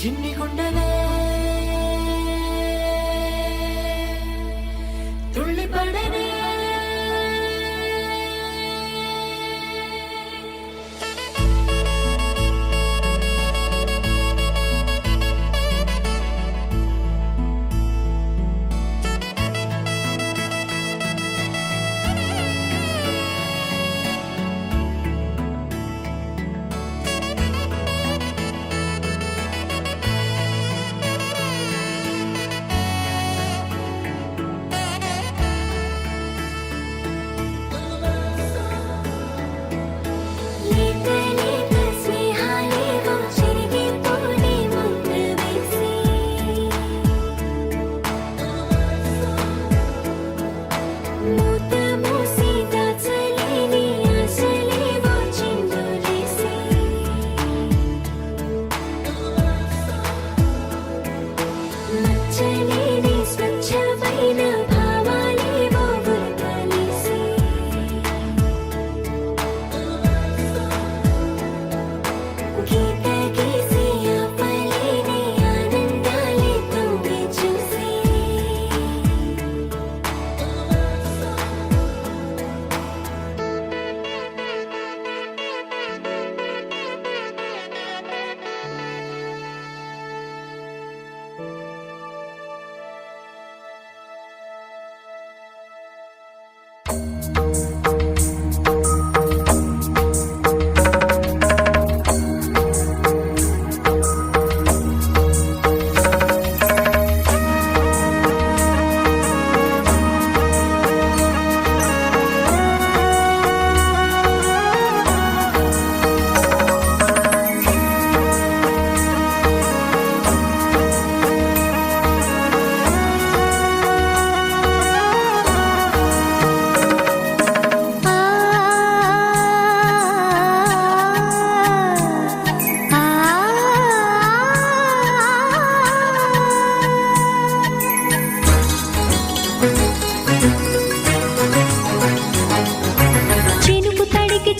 చిన్ని గుండెలే తుళ్ళిపడనే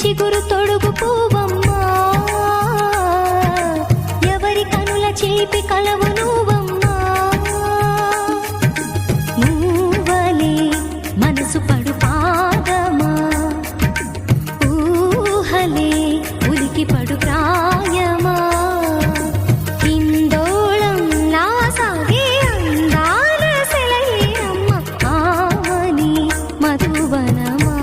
చిగురు తొడుగు పూవమ్మా ఎవరి కనుల చేపి కలవు నువ్వమ్మా నువ్వలే మనసు పడు పాదమా ఊహలే ఉలికి పడు ప్రాయమా హిందోళం నా సాగే అందాల సెలయేరమ్మ ఆమని మధువనమా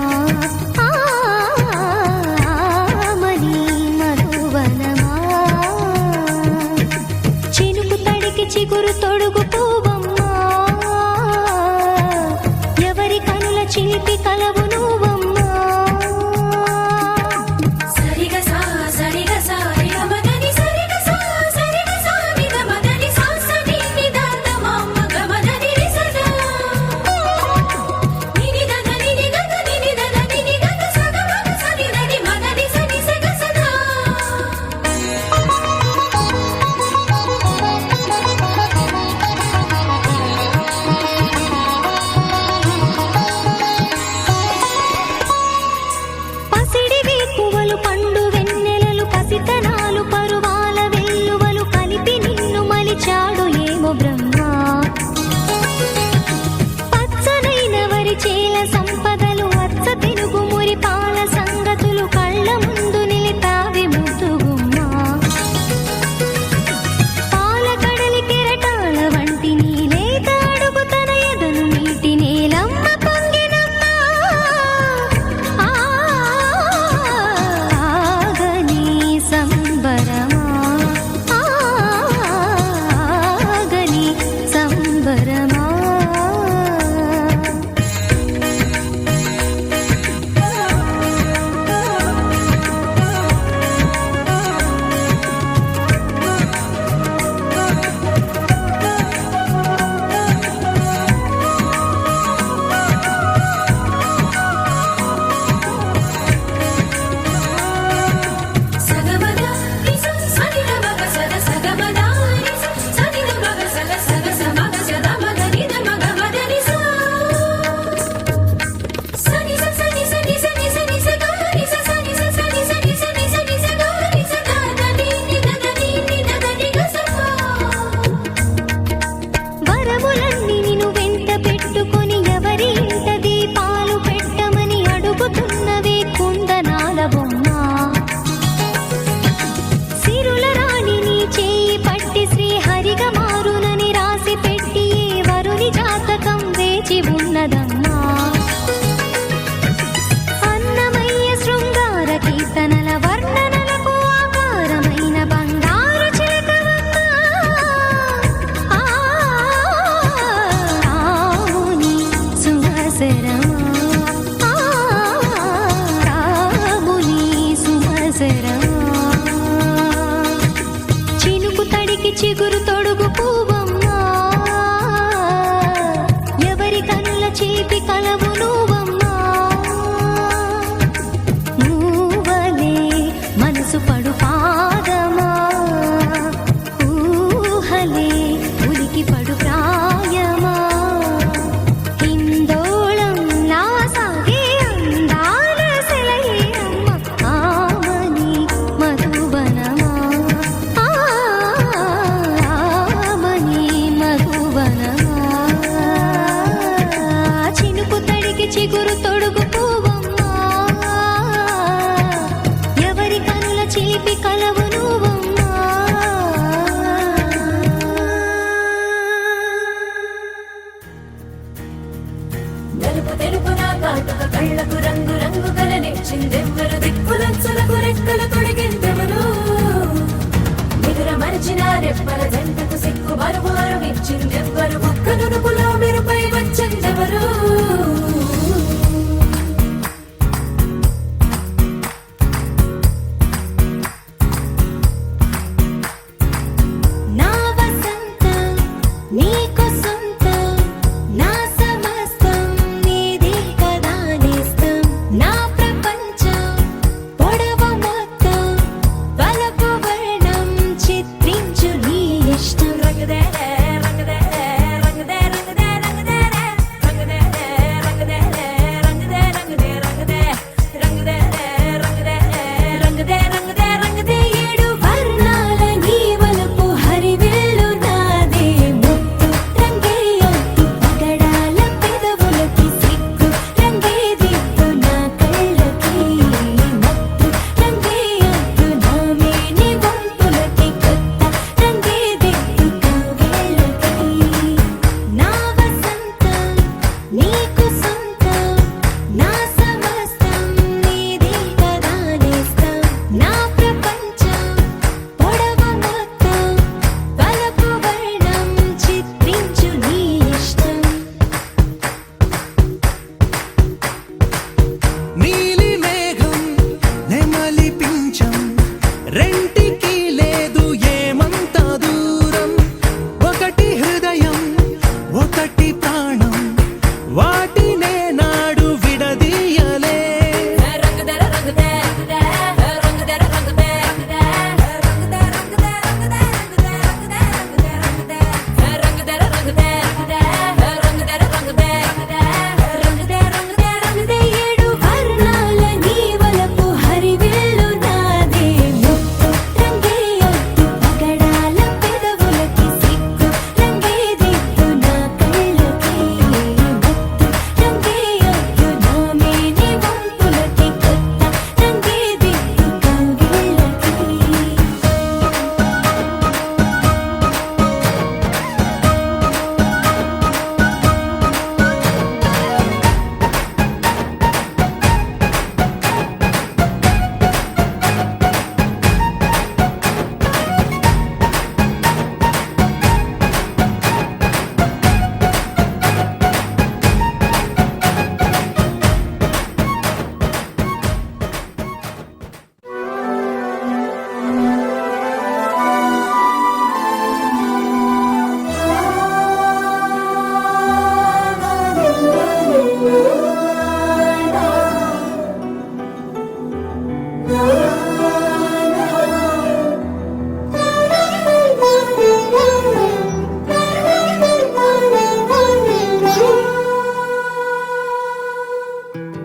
చిగురు తొడుగు పూవమ్మా ఎవరి కనుల చిలిపి కలవు నువ్వమ్మా సరిగా సా సరిగా సా మదని సరిగా సా సరిగా సా నిద మదని సా సని నిదాత మమ్మ గమదని రిసదా నిని దద నిని గద నిని దద నిని గద సద మగ సని దది మదని సని సగ సదా చిగురు తొడుగు పువ్వమ్మా ఎవరి కనుల చేపి కలవు నువ్వమ్మా నువ్వలే మనసు పడు పాదమా ఊహలే ఉలికి పడు ప్రాయమా హిందోళం నా సాగే అందాల సెలయేరమ్మ ఆమని మధువనమా ఆమని మధువనమా చినుకు తడికి చిగురు తొడుగు పువ్వమ్మా ఎవరి కనుల చిలిపి కలవు నువ్వమ్మా నలుపు తెలుపు నా కాటుక కళ్ళకు రంగు రంగు కలనిచ్చిందెవ్వరు దిక్కులంచులకు రెక్కలు తొడిగిందెవరు నిదుర మరిచిన రెప్పల జంటకు సిక్కు బరువు అరువిచ్చిందెవ్వరు ఒక్క నునుపులో మెరుపై వచ్చిందెవరు నా వసంతం నీకు సొంతం నా సమస్తం నీది కదా నేస్తం నా ప్రపంచం పొడవు మొత్తం వలపు వర్ణం చిత్రించు నీ ఇష్టం రంగదే రంగదే రంగదే రంగదే రంగదే రంగదే రంగదే రంగదే రంగదే రంగదే రంగదే రంగదే రంగదే రంగదే రంగదే ఏడు వర్ణాల నీ వలపు హరివిల్లు నాదే ముత్తు రంగేయొద్దు పగడాల పెదవులకి సిగ్గు రంగే దిద్దు నా కళ్ళకి మత్తు రంగేయొద్దు నా మేని వంపులకి కొత్త రంగే దిద్దు కౌగిళ్ళకి నా వసంతం నీకు సొంతం నా సమస్తం నీది కదా నేస్తం నా ప్రపంచం పొడవు మొత్తం వలపు వర్ణం చిత్రించు నీ ఇష్టం నీలి మేఘం నెమలి పించం రెంటికి లేదు ఏమంత దూరం ఒకటి హృదయం ఒకటి ప్రాణం వాటినే నాడు విడదీయలే రంగదర రంగదే రంగదర రంగదే రంగదే రంగదే రంగదే రంగదే రంగదర రంగదే రంగదర రంగదే రంగదే రంగదే ఏడు వర్ణాల నీ వలపు హరివిల్లు నాదే ముత్తు రంగేయొద్దు పగడాల పెదవులకి సిగ్గు రంగే దిద్దు నా కళ్ళకి మత్తు రంగేయొద్దు నా మేని వంపులకి కొత్త రంగే దిద్దు కౌగిళ్ళకి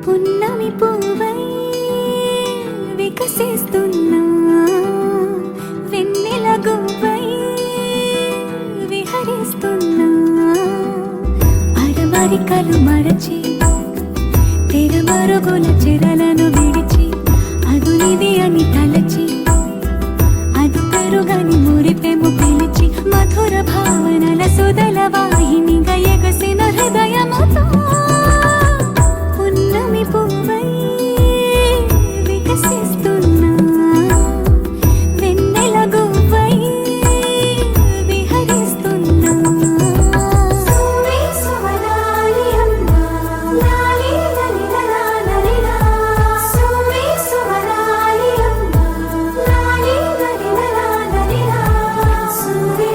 పున్నమి పువ్వై వికసిస్తున్నా వెన్నెల గువ్వై విహరిస్తున్నా అరమరికలు మరచి తెరమరుగుల చెరలను విడిచి అదునిది అని తలచి అది పెరుగని మురిపెము పిలిచి మధుర భావనల సుదల వాహినిగా ఎగసిన హృదయముతో పున్నమి పువ్వై వికసిస్తున్నా వెన్నెల గువ్వై విహరిస్తున్నా సువి సువనాలి అమ్మా లాలి లలిలా లలిలా సువి సువనాలి అమ్మా లాలి లలిలా లలిలా సువి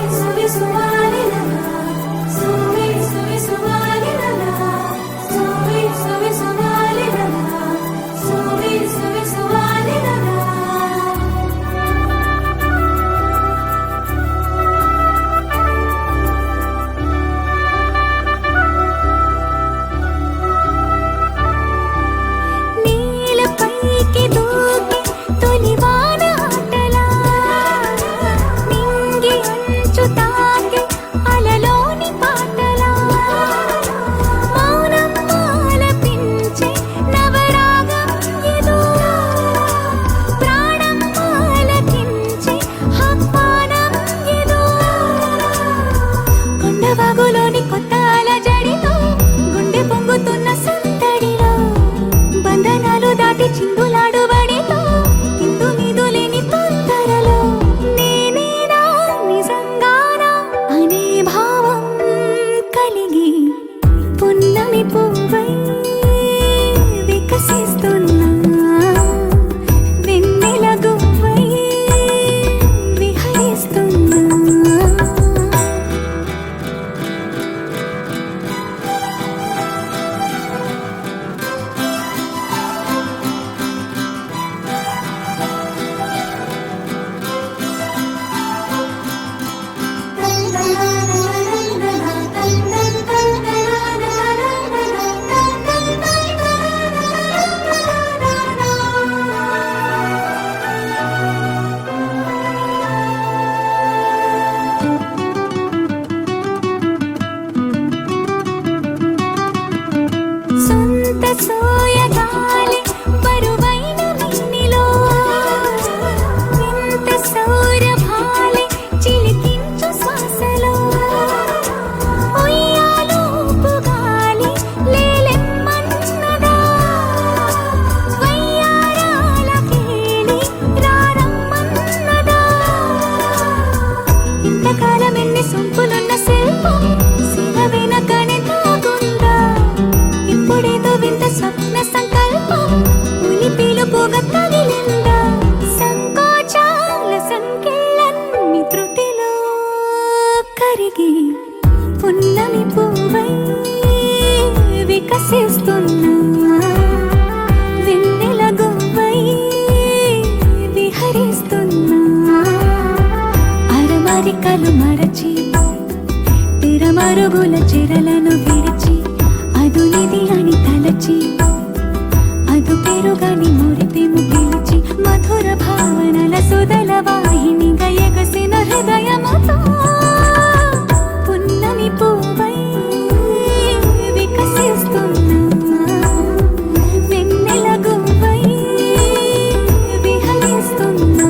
ఇంతకాలం ఎన్ని సొంపులున్న శిల్పం శిల వెనకనే దాగుందా ఇప్పుడేదో వింత స్వప్న సంకల్పం ఉని పిలుపుగా తగిలిందా సంకోచాల సంఖ్యలన్నీ త్రుటిలో కరిగి పున్నమి పువ్వై వికసిస్తున్నా వెన్నెల గువ్వై విహరిస్తున్నా అరమరికలు మరచి తిరమరుగుల చెరలను విరిచి అదు ఇది అని తలచి అదు పెరుగని మురిపెము పిలిచి మధుర భావనల సుదల వాహినిగా ఎగసిన హృదయముతో పున్నమి పువ్వై వికసిస్తున్నా వెన్నెల గువ్వై విహరిస్తున్నా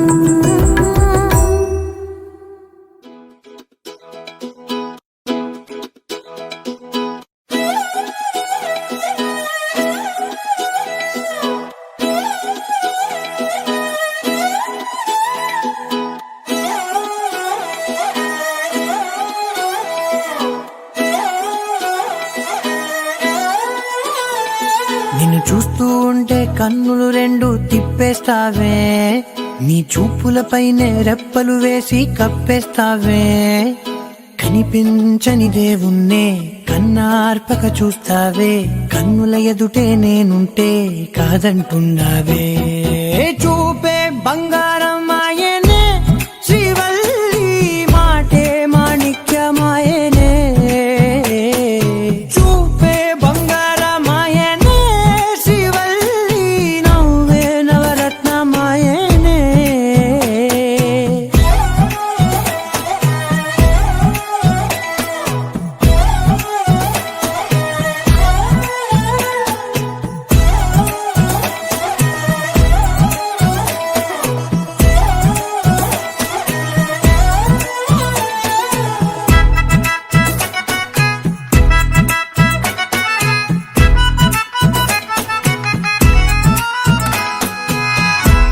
నిన్ను చూస్తూ ఉంటే కన్నులు రెండు తిప్పేస్తావే నీ చూపులపైనే రెప్పలు వేసి కప్పేస్తావే కనిపించని దేవుణ్ణే కన్నార్పక చూస్తావే కన్నుల ఎదుటే నేనుంటే కాదంటున్నావే చూపే బంగారం మాయనే శ్రీవల్లి మాటే మాణిక్యమాయనే చూపే బంగారమాయనే శ్రీవల్లి నవ్వే నవరత్నమాయనే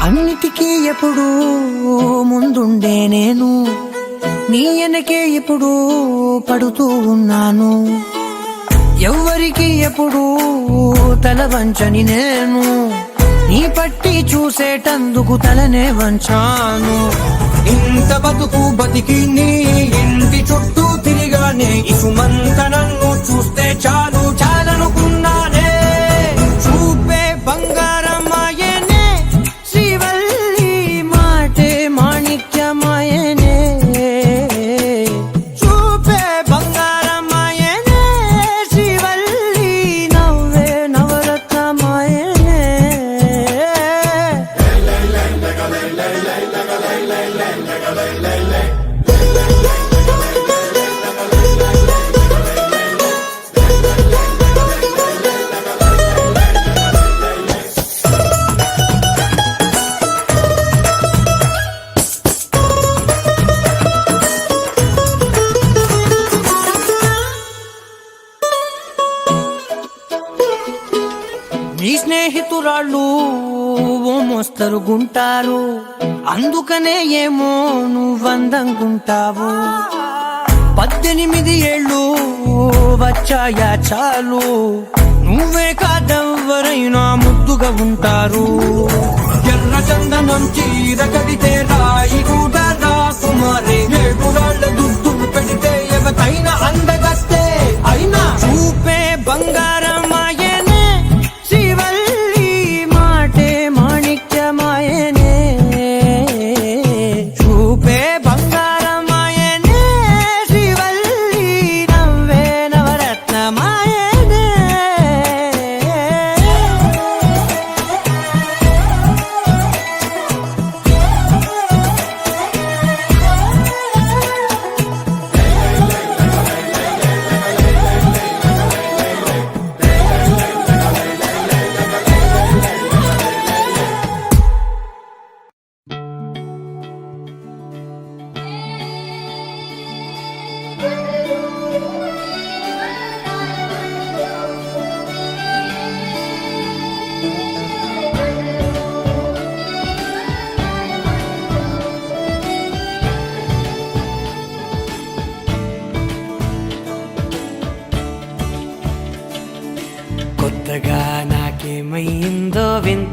అన్నిటికీ ఎప్పుడు ముందుండే నేను నీ వెనకే ఎప్పుడు పడుతూ ఉన్నాను ఎవ్వరికి ఎప్పుడు తల వంచని నేను నీ పట్టి చూసేటందుకు తలనే వంచాను ఇంత బతుకు బతికి నీ ఇంటి చుట్టూ తిరిగానే ఇసుమంత నన్ను చూస్తే చాలు చాలనుకున్నానే చూపే బంగారమాయనే శ్రీవల్లి మాటే మాణిక్యమాయనే చూపే బంగారమాయనే శ్రీవల్లి నవ్వే నవరత్నమాయనే నీ స్నేహితురాళ్ళు ఓ మోస్తరుగుంటారు అందుకనే ఏమో నువ్వందంగుంటావు 18 ఏళ్ళు వచ్చాయా చాలు నువ్వే కాదెవ్వరైనా ముద్దుగా ఉంటారు ఎర్ర చందనం చీర కడితే రాయి కూడా రాకుమారే 7 రాళ్ళ దుద్దులు పెడితే ఎవతైనా అందగస్తే అయినా చూపే బంగారమాయనే శ్రీవల్లి మాటే మాణిక్యమాయనే చూపే బంగారమాయనే శ్రీవల్లి నవ్వే నవరత్నమాయనే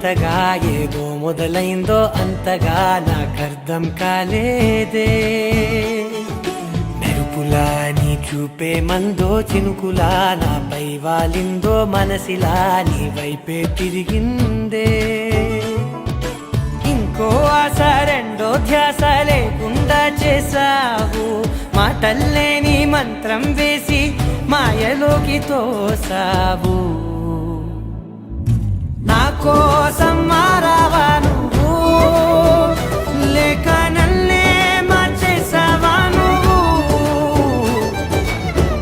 వింతగా ఏదో మొదలైందో అంతగా నాకర్థం కాలేదే. మెరుపులా నీ చూపే మందో చినుకులా నాపై వాలిందో మనసిలా నీ వైపే తిరిగిందే. ఇంకో ఆశ రెండో ధ్యాస లేకుండా చేసావు, మాటల్లే నీ మంత్రం వేసి మాయలోకి తోసావు. నా కోసం మారావా నువ్వు, లేక నన్నే మార్చేసావా నువ్వు?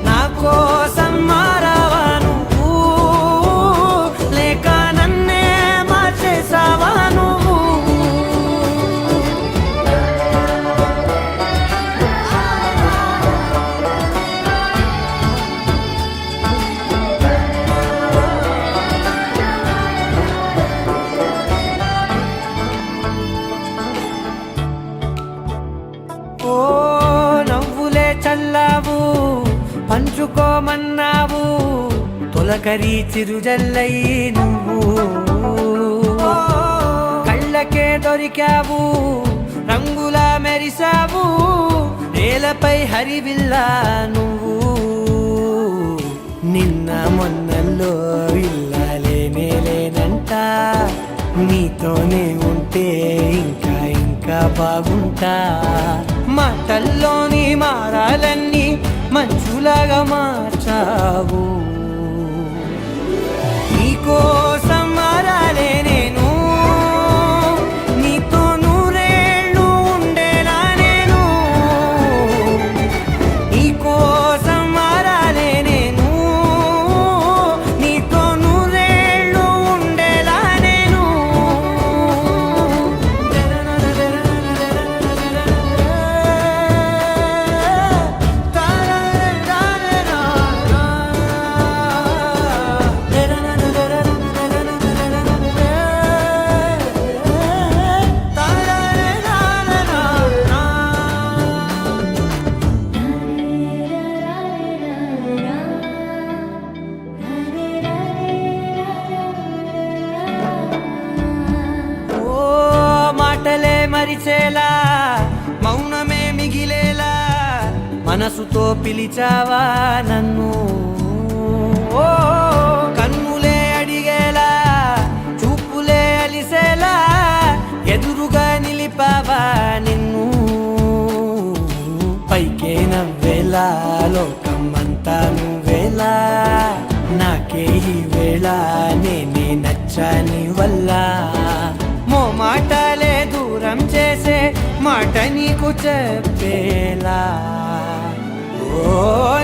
నా కోసం మారావా నువ్వు, లేక నన్నే మార్చేసావా నువ్వు? ఓ నవ్వులే చల్లావు, పంచుకోమన్నావు, తొలకరి చిరుజల్లై నువ్వు. కళ్ళకే దొరికావు, రంగులా మెరిసావు, నేలపై హరివిల్లా నువ్వు. నిన్న మొన్నల్లో ఇల్లాలేనే లేనంట, నీతోనే ఉంటే ఇంకా ఇంకా బాగుంటా. మాటల్లోని మారాలన్నీ మంచులాగా మార్చావు. నీకోసం మారాలే నేను, నీతో నూరేళ్ళు ఉండేనా నేను. నీకోసం మారాలే నేను, నీతో నూరేళ్ళు ఉండేలా నేను. మాటలే మరిచేలా, మౌనమే మిగిలేలా, మనసుతో పిలిచావా నన్ను. ఓ కన్నులే అడిగేలా, చూపులే అలిసేలా, ఎదురుగా నిలిపావా నిన్ను. పైకే నవ్వేలా, లోకమంతా నువ్వేలా, నాకే ఈ వేళ నేనే నచ్చాని వల్ల. మాటలే దూరం చేసే మాట నీకు చెప్పేలా. ఓ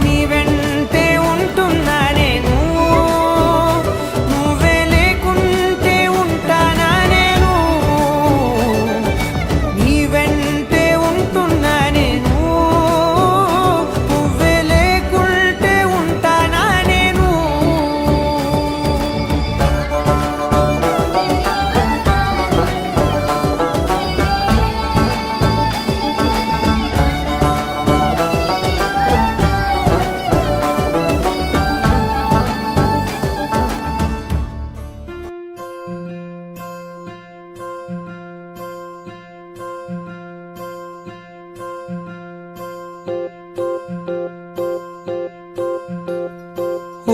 నీ వెంటే ఉంటున్నా నేను, నువ్వే లేకుంటే ఉంటానా నేను. నీ వెంటే ఉంటున్నా నేను, నువ్వే లేకుంటే ఉంటానా నేను.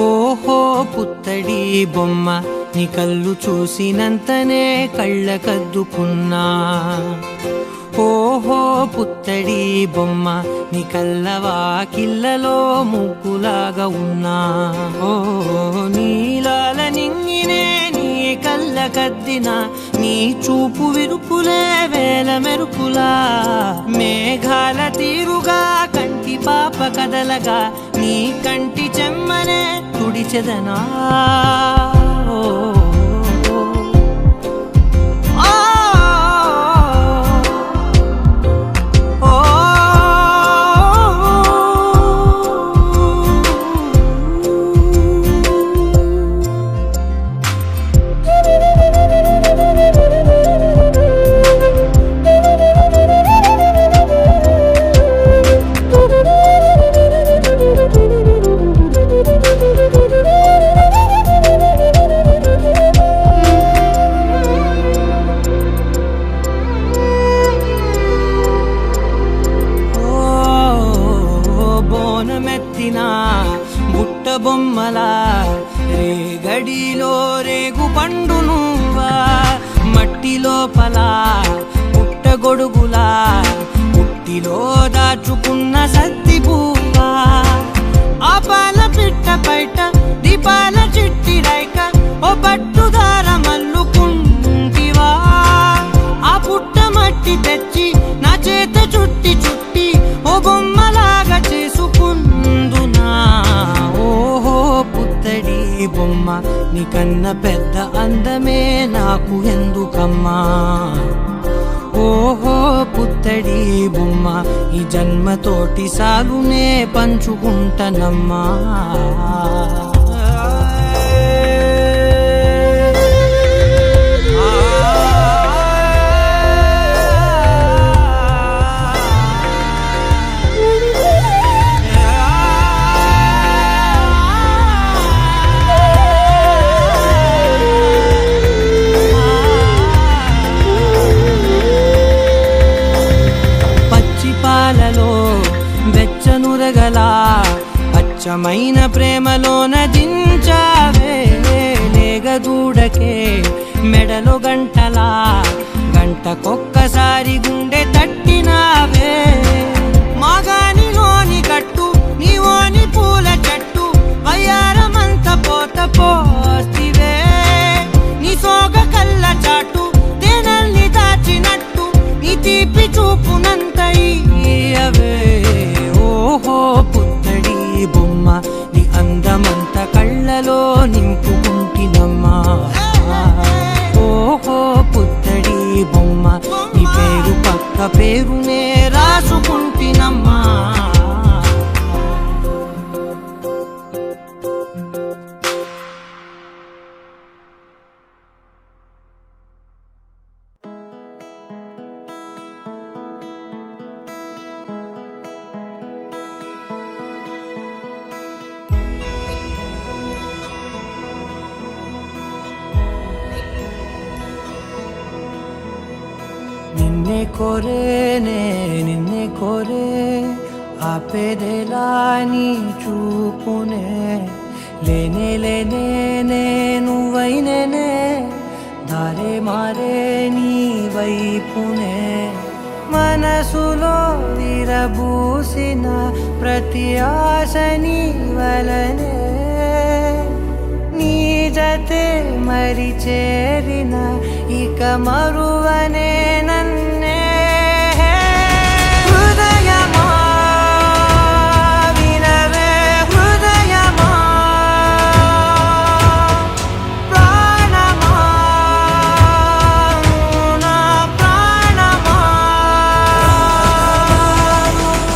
ఓహో పుత్తడి బొమ్మ, నీ కళ్ళు చూసినంతనే కళ్ళకద్దుకున్నా. ఓహో పుత్తడి బొమ్మ, నీ కళ్ళవాకిళ్ళలో ముగ్గులాగా ఉన్నా. ఓ నీలాల నింగినే నీ కళ్ళకద్దిన, నీ చూపు విరుపులే వేల మెరుపులా. మేఘాల తీరుగా కంటి పాప కదలగా, నీ కంటి చెమ్మనే తుడిచెదనా. చేసిన బుట్ట బొమ్మలా రేగడిలో రేగు పండు నువ్వా మట్టి లోపల పుట్టగొడుగులా పుట్టిలో దాచుకున్న సత్తి పువ్వా ఆ పాల పిట్ట బయట దీపాల చిట్టి రైక ఓ పట్టుదార మల్లుకుంటివా ఆ పుట్ట మట్టి తెచ్చి నా చేత చుట్టి చుట్టి ఓ బొమ్మలాగా చేసుకుందునా ఓహో పుత్తడి బొమ్మ నీకన్న పెద్ద అందమే నాకు ఎందుకమ్మా ఓహో పుత్తడి బొమ్మ ఈ జన్మతోటి సాగునే పంచుకుంటనమ్మా వెచ్చనురగలా అచ్చమైన ప్రేమలోన దించావే లేగదూడకే మెడలో గంటలా గంటకొక్కసారి గుండె తట్టినావే మాగానిలోని గట్టు నీవోని పూల చెట్టు వయ్యారమంత పోత పోస్తివే నీ సోగ కళ్ళ చాటు తేనల్ని దాచినట్టు నీ తీపి చూపునంత ఇయ్యవే ఓహో పుత్తడి బొమ్మ నీ అందమంత కళ్ళలో నింపుకుంటినమ్మా ఓహో పుత్తడి బొమ్మ నీ పేరు పక్క పేరునే రాసుకుంటినమ్మా నిన్నే కోరేనే నిన్నే కోరే ఆపేదేలా నీ చూపునే లేనే లేనే నువ్వైనేనే దారే మారే నీ వైపునే మనసులో విరబూసిన ప్రతి ఆశ నీ వలనే నీ జతే మరి చేరిన ఇక మరువనే నన్నే హృదయమా వినవే హృదయమా ప్రాణమా నా ప్రాణమా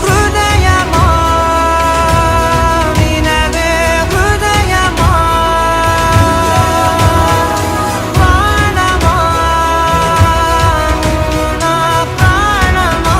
హృదయమా వినవే హృదయమా ప్రాణమా నా ప్రాణమా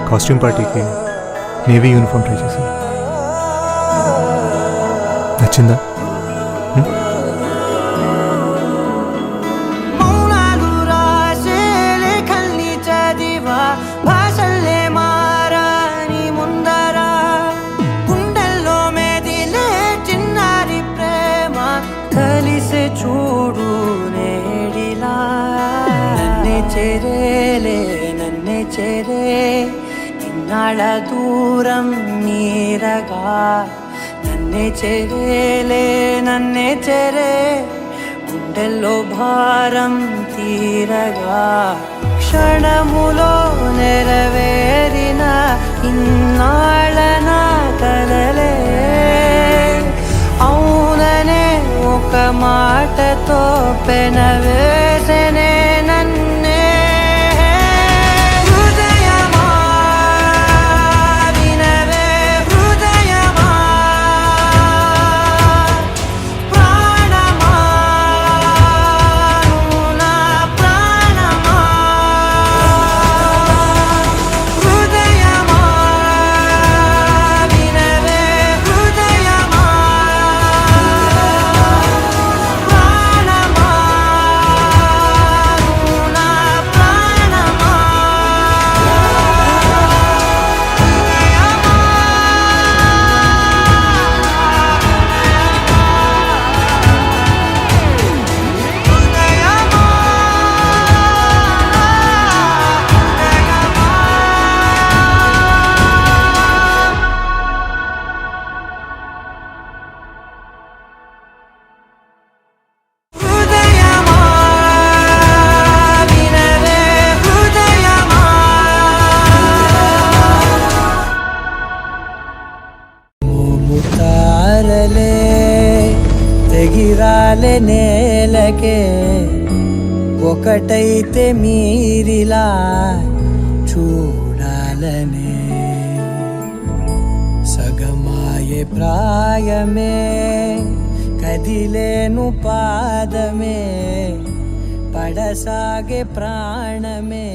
కాస్ట్యూమ్ పార్టీకి నేవీ యూనిఫామ్ ట్రై చేశాను. నచ్చిందా? మౌనాలు రాసే లేఖల్ని చదివా భాషల్లే మారాని ముందరా గుండెల్లో మెదిలే చిన్నారి ప్రేమ కలిసే చూడు నేడిలా నన్నే చేరేలే నన్నే చేరే ఇన్నాళ్ళ దూరం నీరగా నన్నే చేరేలే నన్నే చేరే గుండెల్లో భారం తీరగా క్షణములో నెరవేరిన ఇన్నాళ్ళ నా కలలే అవుననే ఒక మాటతో పెనవేసనే నన్నే హృదయమా వినవే హృదయమా ప్రాణమా నా ప్రాణమా హృదయమా వాలే నేలకే ఒకటైతే మీరిలా చూడాలనే సగమాయే ప్రాయమే కదిలేను పాదమే పడసాగే ప్రాణమే